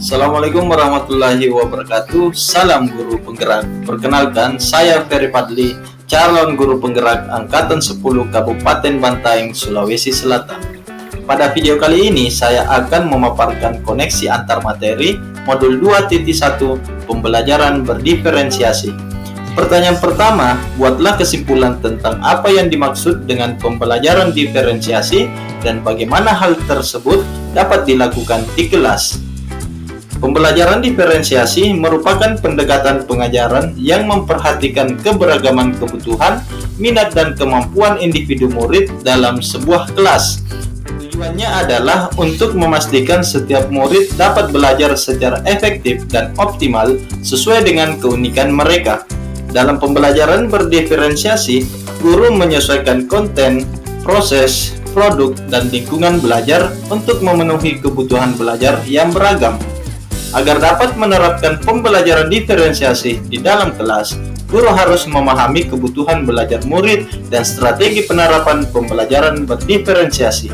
Assalamualaikum warahmatullahi wabarakatuh. Salam guru penggerak. Perkenalkan, saya Ferry Fadli, calon guru penggerak Angkatan 10 Kabupaten Bantaeng, Sulawesi Selatan. Pada video kali ini, saya akan memaparkan koneksi antar materi modul 2.1 pembelajaran berdiferensiasi. Pertanyaan pertama, buatlah kesimpulan tentang apa yang dimaksud dengan pembelajaran diferensiasi dan bagaimana hal tersebut dapat dilakukan di kelas. Pembelajaran diferensiasi merupakan pendekatan pengajaran yang memperhatikan keberagaman kebutuhan, minat, dan kemampuan individu murid dalam sebuah kelas. Tujuannya adalah untuk memastikan setiap murid dapat belajar secara efektif dan optimal sesuai dengan keunikan mereka. Dalam pembelajaran berdiferensiasi, guru menyesuaikan konten, proses, produk, dan lingkungan belajar untuk memenuhi kebutuhan belajar yang beragam. Agar dapat menerapkan pembelajaran diferensiasi di dalam kelas, guru harus memahami kebutuhan belajar murid dan strategi penerapan pembelajaran berdiferensiasi.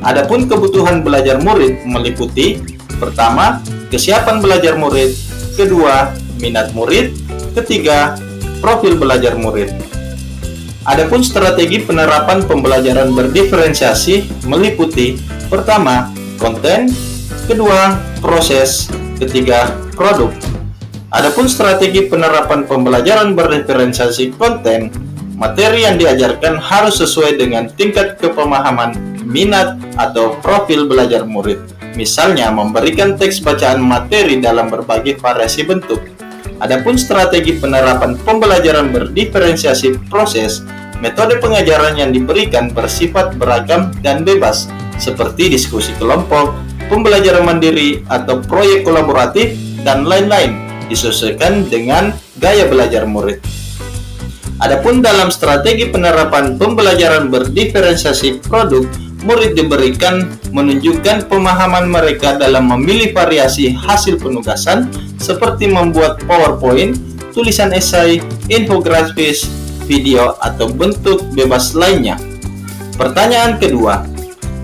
Adapun kebutuhan belajar murid meliputi: pertama, kesiapan belajar murid; kedua, minat murid; ketiga, profil belajar murid. Adapun strategi penerapan pembelajaran berdiferensiasi meliputi: pertama, konten; kedua, proses; ketiga, produk. Adapun strategi penerapan pembelajaran berdiferensiasi konten, materi yang diajarkan harus sesuai dengan tingkat kepemahaman, minat, atau profil belajar murid. Misalnya, memberikan teks bacaan materi dalam berbagai variasi bentuk. Adapun strategi penerapan pembelajaran berdiferensiasi proses, metode pengajaran yang diberikan bersifat beragam dan bebas, seperti diskusi kelompok, pembelajaran mandiri, atau proyek kolaboratif, dan lain-lain, disesuaikan dengan gaya belajar murid. Adapun dalam strategi penerapan pembelajaran berdiferensiasi produk, murid diberikan menunjukkan pemahaman mereka dalam memilih variasi hasil penugasan, seperti membuat PowerPoint, tulisan esai, infografis, video, atau bentuk bebas lainnya. Pertanyaan kedua,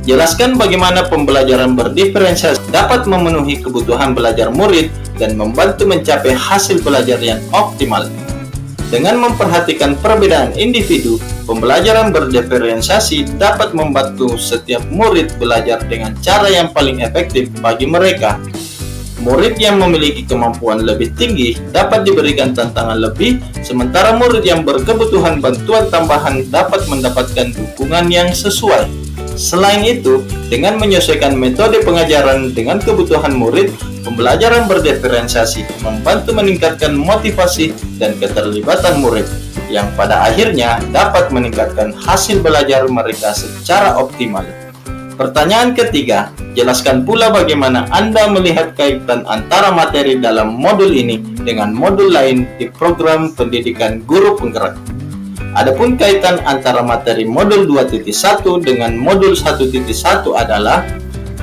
jelaskan bagaimana pembelajaran berdiferensiasi dapat memenuhi kebutuhan belajar murid dan membantu mencapai hasil belajar yang optimal. Dengan memperhatikan perbedaan individu, pembelajaran berdiferensiasi dapat membantu setiap murid belajar dengan cara yang paling efektif bagi mereka. Murid yang memiliki kemampuan lebih tinggi dapat diberikan tantangan lebih, sementara murid yang berkebutuhan bantuan tambahan dapat mendapatkan dukungan yang sesuai. Selain itu, dengan menyesuaikan metode pengajaran dengan kebutuhan murid, pembelajaran berdiferensiasi membantu meningkatkan motivasi dan keterlibatan murid, yang pada akhirnya dapat meningkatkan hasil belajar mereka secara optimal. Pertanyaan ketiga, jelaskan pula bagaimana Anda melihat kaitan antara materi dalam modul ini dengan modul lain di program pendidikan guru penggerak. Adapun kaitan antara materi modul 2.1 dengan modul 1.1 adalah: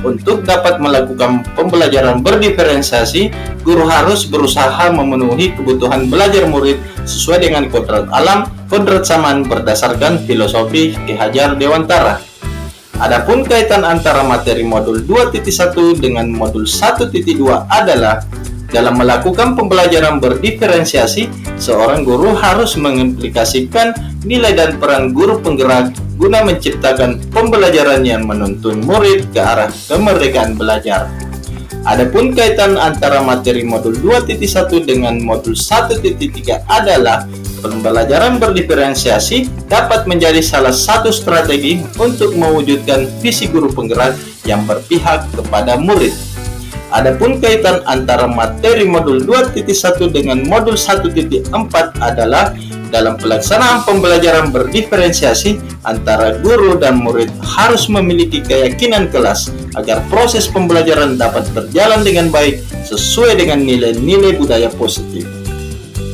untuk dapat melakukan pembelajaran berdiferensiasi, guru harus berusaha memenuhi kebutuhan belajar murid sesuai dengan kodrat alam, kodrat zaman berdasarkan filosofi Ki Hajar Dewantara. Adapun kaitan antara materi modul 2.1 dengan modul 1.2 adalah: dalam melakukan pembelajaran berdiferensiasi, seorang guru harus mengimplikasikan nilai dan peran guru penggerak guna menciptakan pembelajaran yang menuntun murid ke arah kemerdekaan belajar. Adapun kaitan antara materi modul 2.1 dengan modul 1.3 adalah: pembelajaran berdiferensiasi dapat menjadi salah satu strategi untuk mewujudkan visi guru penggerak yang berpihak kepada murid. Adapun kaitan antara materi modul 2.1 dengan modul 1.4 adalah: dalam pelaksanaan pembelajaran berdiferensiasi, antara guru dan murid harus memiliki keyakinan kelas agar proses pembelajaran dapat berjalan dengan baik sesuai dengan nilai-nilai budaya positif.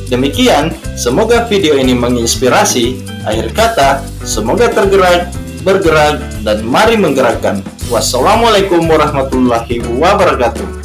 Demikian, semoga video ini menginspirasi. Akhir kata, semoga tergerak, bergerak, dan mari menggerakkan. Wassalamualaikum warahmatullahi wabarakatuh.